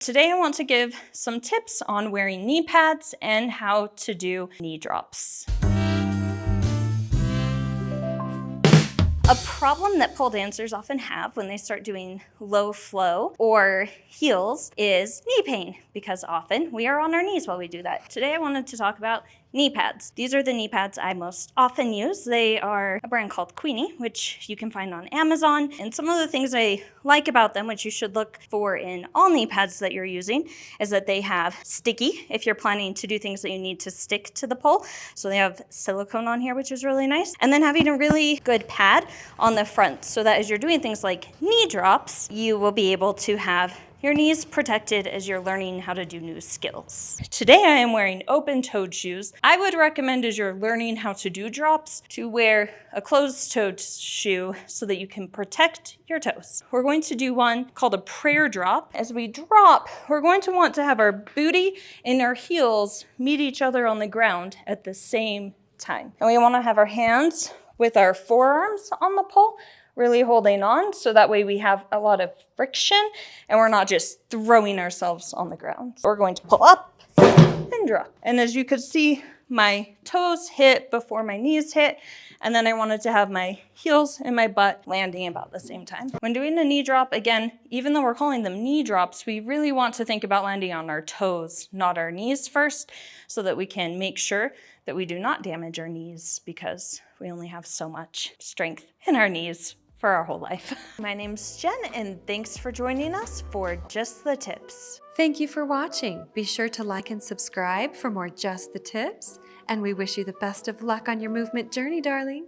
Today I want to give some tips on wearing knee pads and how to do knee drops. A problem that pole dancers often have when they start doing low flow or heels is knee pain, because often we are on our knees while we do that. Today I wanted to talk about knee pads. These are the knee pads I most often use. They are a brand called Queenie, which you can find on Amazon. And some of the things I like about them, which you should look for in all knee pads that you're using, is that they have sticky if you're planning to do things that you need to stick to the pole. So they have silicone on here, which is really nice. And then having a really good pad on the front so that as you're doing things like knee drops, you will be able to have your knees protected as you're learning how to do new skills. Today I am wearing open-toed shoes. I would recommend as you're learning how to do drops to wear a closed-toed shoe so that you can protect your toes. We're going to do one called a prayer drop. As we drop, we're going to want to have our booty and our heels meet each other on the ground at the same time. And we want to have our hands with our forearms on the pole, really holding on, so that way we have a lot of friction and we're not just throwing ourselves on the ground. We're going to pull up and drop. And as you could see, my toes hit before my knees hit, and then I wanted to have my heels and my butt landing about the same time. When doing a knee drop, again, even though we're calling them knee drops, we really want to think about landing on our toes, not our knees first, so that we can make sure that we do not damage our knees, because we only have so much strength in our knees for our whole life. My name's Jen, and thanks for joining us for Just the Tips. Thank you for watching. Be sure to like and subscribe for more Just the Tips, and we wish you the best of luck on your movement journey, darling.